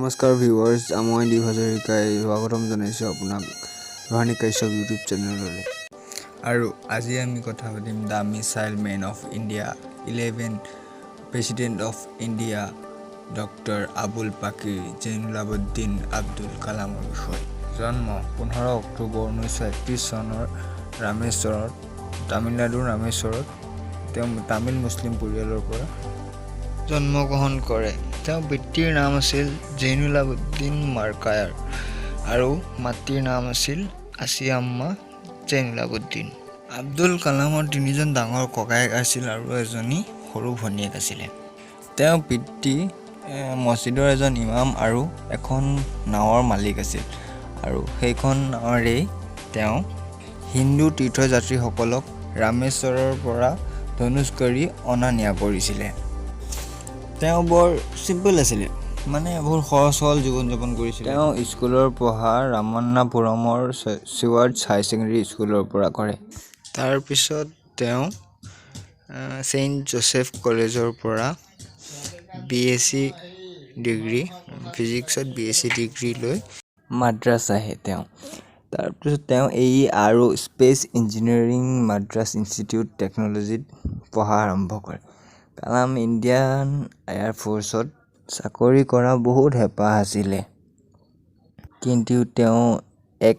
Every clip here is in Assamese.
নমস্কাৰ ভিউৱাৰ্ছ, মই দীপ হাজৰিকাই স্বাগতম জনাইছোঁ আপোনাক ৰোহানী কাশ্যপ ইউটিউব চেনেললৈ। আৰু আজি আমি কথা পাতিম the missile man of India 11 president of India Dr.A.P.J.ABDUL কালামৰ বিষয়ে। জন্ম 15 অক্টোবৰ 1931 চনৰ ৰামেশ্বৰত, তামিলনাডুৰ ৰামেশ্বৰত। তেওঁ তামিল মুছলিম পৰিয়ালৰ পৰা জন্মগ্ৰহণ কৰে। তেওঁৰ পিতৃৰ নাম আছিল জৈনুলাবুদ্দিন মাৰ্কায়াৰ আৰু মাতৃৰ নাম আছিল আছিয়াম্মা জৈনুলাবুদ্দিন। আব্দুল কালামৰ তিনিজন ডাঙৰ ককায়েক আছিল আৰু এজনী সৰু ভনীয়েক আছিলে। তেওঁৰ পিতৃ মছজিদৰ এজন ইমাম আৰু এখন নাৱৰ মালিক আছিল আৰু সেইখন নাৱেৰেই তেওঁ হিন্দু তীৰ্থযাত্ৰীসকলক ৰামেশ্বৰৰ পৰা ধনুষ্কৰী অনা নিয়া কৰিছিলে। তেওঁ বৰ চিম্পল আছিলে, বহুত সহজ সৰল জীৱন যাপন কৰিছিলে। তেওঁ স্কুলৰ পঢ়া ৰামান্নাপুৰমৰ চিৱাৰ্ডছ হাই ছেকেণ্ডেৰী স্কুলৰ পৰা কৰে। তাৰপিছত তেওঁ ছেইণ্ট জোচেফ কলেজৰ পৰা BSc ডিগ্ৰী ফিজিক্সত BSc ডিগ্ৰী লৈ মাদ্ৰাছ আহে তেওঁ। তাৰপিছত তেওঁ আৰু স্পেচ ইঞ্জিনিয়াৰিং মাদ্ৰাছ ইনষ্টিটিউট টেকন'লজিত পঢ়া আৰম্ভ কৰে। কালাম ইণ্ডিয়ান এয়াৰফ'ৰ্চত চাকৰি কৰা বহুত হেঁপাহ আছিলে, কিন্তু তেওঁ এক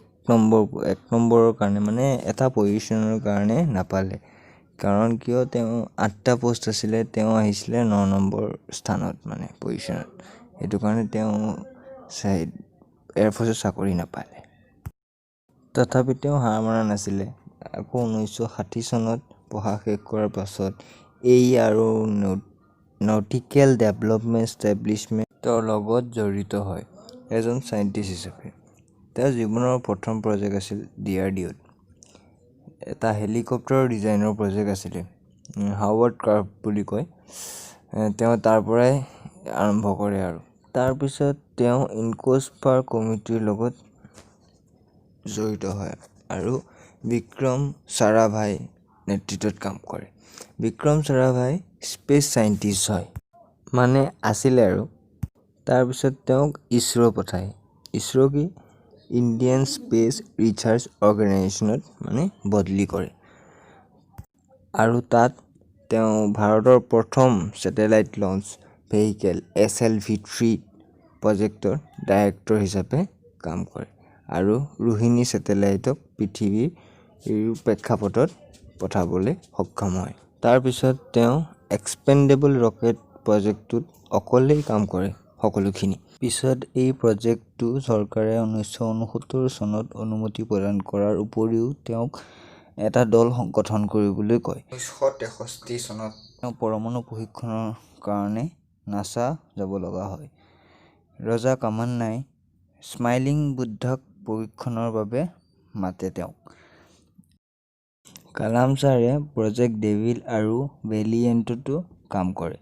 নম্বৰৰ কাৰণে এটা পজিশ্যনৰ কাৰণে নাপালে। কাৰণ কিয়, তেওঁ 8টা পোষ্ট আছিলে, তেওঁ আহিছিলে 9 নম্বৰ স্থানত পজিশ্যনত। সেইটো কাৰণে তেওঁ এয়াৰফ'ৰ্চত চাকৰি নাপালে। তথাপি তেওঁ হাৰ মৰা নাছিলে। আকৌ 1960 চনত পঢ়া শেষ কৰাৰ পাছত আৰু নটিকেল ডেভেলপমেণ্ট এষ্টাব্লিছমেণ্টৰ লগত জড়িত হয় এজন চাইণ্টিষ্ট হিচাপে। তেওঁৰ জীৱনৰ প্ৰথম প্ৰজেক্ট আছিল DRDOত এটা হেলিকপ্টাৰ ডিজাইনৰ প্ৰজেক্ট আছিলে। হাৱাৰ্ড ক্ৰাফ্ট বুলি কয়। তেওঁ তাৰ পৰাই আৰম্ভ কৰে আৰু তাৰপিছত তেওঁ ইনকোস্পাৰ কমিটিৰ লগত জড়িত হয় আৰু বিক্ৰম চাৰাভাই নেতৃত্বত কাম কৰে। বিক্ৰম চাৰাভাই স্পেচ চাইণ্টিষ্ট হয়, আছিলে আৰু তাৰপিছত তেওঁক ইছৰো পঠায়। ইছৰো কি, ইণ্ডিয়ান স্পেচ ৰিচাৰ্চ অৰ্গেনাইজেশ্যনত বদলি কৰে আৰু তাত তেওঁ ভাৰতৰ প্ৰথম ছেটেলাইট লঞ্চ ভেহিকেল SLV-3 প্ৰজেক্টৰ ডাইৰেক্টৰ হিচাপে কাম কৰে আৰু ৰোহিণী ছেটেলাইটক পৃথিৱীৰ প্ৰেক্ষাপটত পঠাবলৈ সক্ষম হয়। তাৰপিছত তেওঁ এক্সপেণ্ডেবল ৰকেট প্ৰজেক্টটোত অকলেই কাম কৰে সকলোখিনি। পিছত এই প্ৰজেক্টটো চৰকাৰে 1969 চনত অনুমতি প্ৰদান কৰাৰ উপৰিও তেওঁক এটা দল গঠন কৰিবলৈ কয়। 1963 চনত তেওঁ পৰমাণু প্ৰশিক্ষণৰ কাৰণে নাছা যাব লগা হয়। ৰজা কামান্নাই স্মাইলিং বুদ্ধাক প্ৰশিক্ষণৰ বাবে মাতে তেওঁক। কালাম ছাৰে প্ৰজেক্ট ডেভিল আৰু ভেলিয়েণ্টতো কাম কৰে।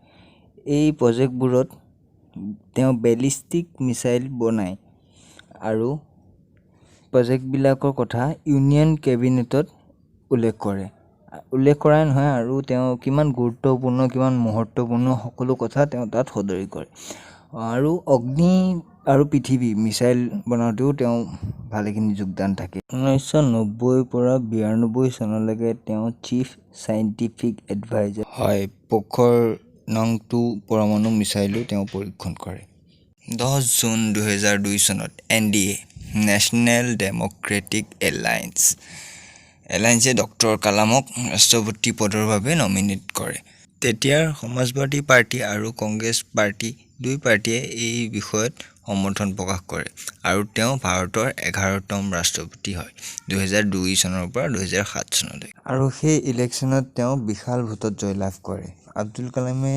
এই প্ৰজেক্টবোৰত তেওঁ বেলিষ্টিক মিছাইল বনায় আৰু প্ৰজেক্টবিলাকৰ কথা ইউনিয়ন কেবিনেটত উল্লেখ কৰাই নহয় আৰু তেওঁ কিমান গুৰুত্বপূৰ্ণ, কিমান মহত্বপূৰ্ণ সকলো কথা তেওঁ তাত সদৰি কৰে। আৰু অগ্নি আৰু পৃথিৱী মিছাইল বনাওঁতেও তেওঁ ভালেখিনি যোগদান থাকে। 1990 পৰা 92 চনলৈকে তেওঁ চিফ চাইণ্টিফিক এডভাইজাৰ হয়। পোখৰ নং 2 পৰমাণু মিছাইলো তেওঁ পৰীক্ষণ কৰে। 10 জুন 2002 চনত NDA নেশ্যনেল ডেম'ক্ৰেটিক এলায়েন্সে ডক্টৰ কালামক ৰাষ্ট্ৰপতি পদৰ বাবে নমিনেট কৰে। তেতিয়াৰ সমাজবাদী পাৰ্টি আৰু কংগ্ৰেছ পাৰ্টি দুই পাৰ্টিয়ে এই বিষয়ত সমৰ্থন প্ৰকাশ কৰে আৰু তেওঁ ভাৰতৰ 11তম ৰাষ্ট্ৰপতি হয় 2002 চনৰ পৰা 2007 চনলৈ। আৰু সেই ইলেকশ্যনত তেওঁ বিশাল ভোটত জয়লাভ কৰে। আব্দুল কালামে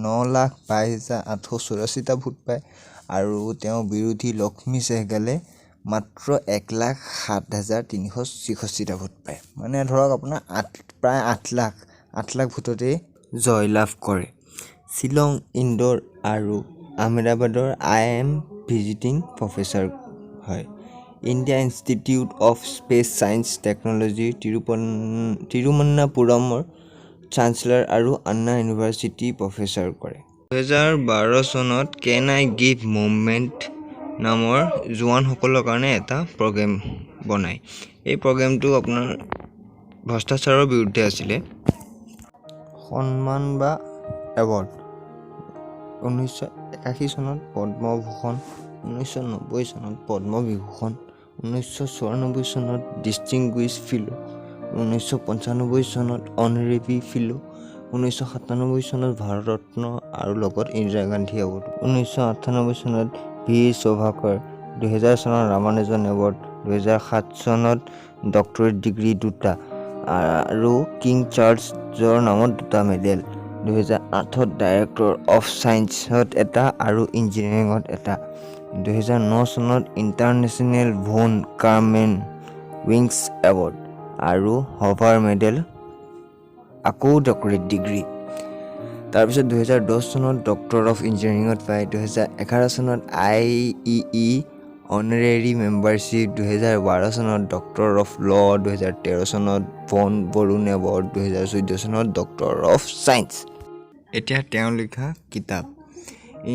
9,22,884টা ভোট পায় আৰু তেওঁৰ বিৰোধী লক্ষ্মী চেহগালে মাত্ৰ 1,07,366টা ভোট পায়। ধৰক আপোনাৰ প্ৰায় 8 লাখ ভোটতেই জয়লাভ কৰে। শ্বিলং, ইন্দোৰ আৰু আহমেদাবাদৰ IIM ভিজিটিং প্ৰফেচাৰ হয়। India institute of space science technology তিৰুৱনন্তপুৰমৰ চাঞ্চেলাৰ আৰু আন্না ইউনিভাৰ্চিটি প্ৰফেচাৰ কৰে। 2012 চনত কেন আই গিভ মুভমেণ্ট নামৰ জোৱানসকলৰ কাৰণে এটা প্ৰগ্ৰেম বনায়। এই প্ৰগ্ৰেমটো আপোনাৰ ভ্ৰষ্টাচাৰৰ বিৰুদ্ধে আছিলে। সন্মান বা এৱাৰ্ড 1981 চনত পদ্মভূষণ, 1990 চনত পদ্মবিভূষণ, 1994 চনত ডিষ্টিংগুইছ ফেলো, 1995 চনত অনাৰেৰী ফেলো, 1997 চনত ভাৰতৰত্ন আৰু লগত ইন্দিৰা গান্ধী এৱাৰ্ড, 1998 চনত ভি সভাকৰ, 2000 চনত ৰামানুজন এৱাৰ্ড, 2007 চনত ডক্টৰেট ডিগ্ৰী 2টা আৰু কিং চাৰ্লছৰ নামত 2টা মেডেল, 2008ত ডাইৰেক্টৰ অফ ছায়েন্সত এটা আৰু ইঞ্জিনিয়াৰিঙত এটা, 2009 চনত ইণ্টাৰনেশ্যনেল ভন কাৰমেন উইংছ এৱাৰ্ড আৰু হভাৰ মেডেল, আকৌ ডক্টৰেট ডিগ্ৰী। তাৰপিছত 2010 চনত ডক্টৰ অফ ইঞ্জিনিয়াৰিঙত পায়, 2011 চনত IEE অনাৰেৰী মেম্বাৰশ্বিপ, 2012 চনত ডক্টৰ অফ ল, 2013 চনত ভন বৰুণ এৱাৰ্ড, 2014 চনত ডক্টৰ অফ ছায়েন্স। এতিয়া তেওঁ লিখা কিতাপ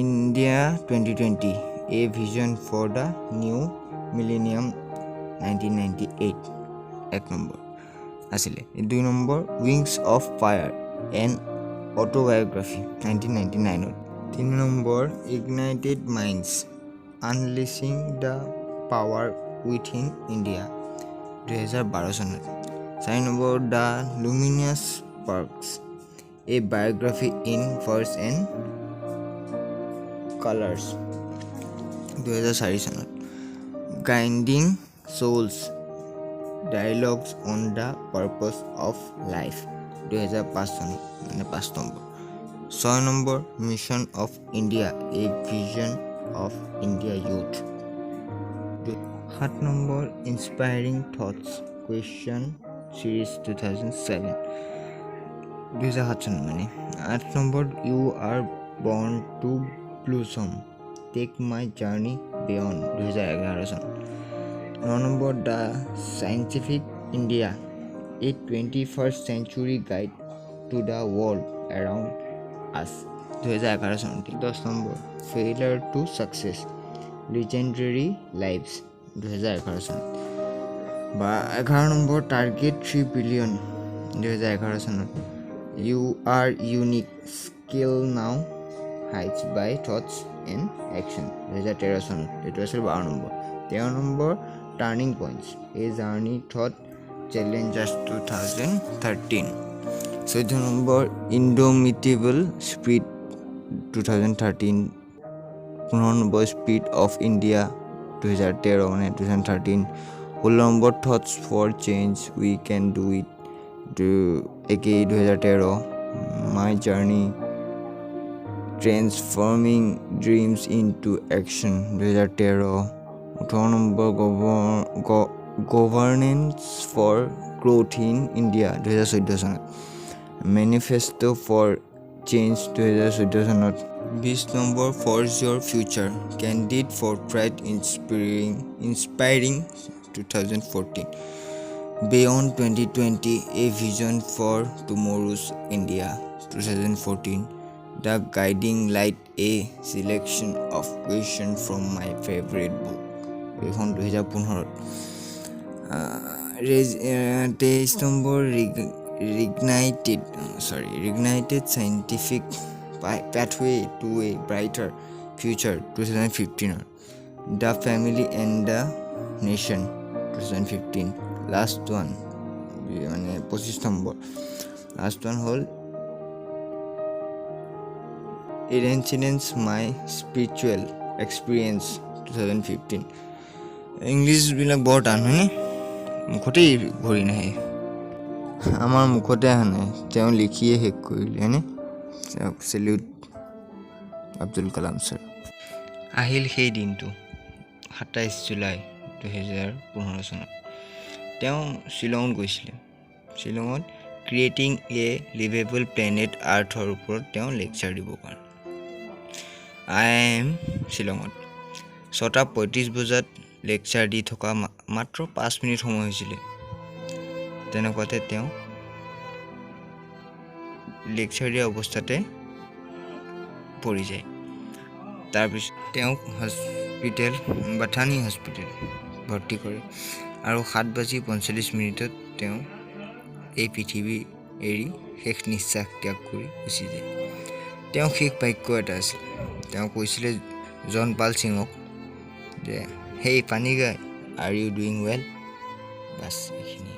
India 2020 a vision for the new millennium 1998 1 number আছিলে। 2 number wings of fire and autobiography 1999ত। 3 number ignited minds unleashing the power within India 2012 চনত। 4 number the luminous sparks a biography in verse and colours 2004 চনত। Guiding souls dialogues on the purpose of life 2005 চনত, মানে 5 number. 6 number mission of India a vision of India youth. 7 number inspiring thoughts quotation series 2007 চনত মানে। 8 number you are born to blossom take my journey beyond 2011 চন। 9 number the scientific India a 21st century guide to the world around us 2011 চনত। 10 number failure to success legendary lives 2011 চনত। 11 নম্বৰ টাৰ্গেট 3 বিলিয়ন 2011 চনত। You are unique scale new heights by thoughts and action 2013 চনত। এইটো আছিল 12 number. 13 number turning points a journey thought challengers 2013। 14 number indomitable spirit 2013। 15 number spirit of India 2013 মানে 2013। 16 number thoughts for change we can do it একেই 2013। My journey transforming dreams into action 2013। 18 number governance for growth in India 2014 চনত। মেনিফেষ্টো ফৰ চেঞ্জ 2014 চনত। 20 number forge your future candid for pride inspiring 2014। Beyond 2020 a vision for টুমৰোজ India 2014। The guiding light a selection of quotation from my favourite book এইখন 2015। 23 number reignited scientific pathway to a brighter future 2015। The family and the nation 2015। Last one মানে 25 নম্বৰ লাষ্ট ওৱান হ'ল ইনচিডেন্টছ মাই স্পিৰিচুৱেল এক্সপিৰিয়েঞ্চ 2015। ইংলিছবিলাক বৰ টান হয়নে? মুখতেই ভৰি নাহে, আমাৰ মুখতে অহা নাই, তেওঁ লিখিয়ে শেষ কৰিলে হয়নে? Salute Abdul Kalam sir. আহিল সেই দিনটো 27 জুলাই 2015 চনত। তেওঁ শ্বিলঙত গৈছিলে। শ্বিলঙত ক্ৰিয়েটিং এ লিভেবল প্লেনেট আৰ্থৰ ওপৰত তেওঁ লেকচাৰ দিব পাৰে। IIM শ্বিলঙত 6:35 বজাত লেকচাৰ দি থকা মাত্ৰ 5 মিনিট সময় হৈছিলে। তেনেকুৱাতে তেওঁ লেকচাৰ দিয়া অৱস্থাতে পৰি যায়। তাৰপিছত তেওঁক বাথানি হস্পিটেল ভৰ্তি কৰে আৰু 7:45 তেওঁ এই পৃথিৱী এৰি শেষ নিশ্বাস ত্যাগ কৰি গুচি যায়। তেওঁ শেষ বাক্য এটা আছিল। তেওঁ কৈছিলে জন পাল সিঙক যে হেই পানী guy are you doing well, বাছ এইখিনি।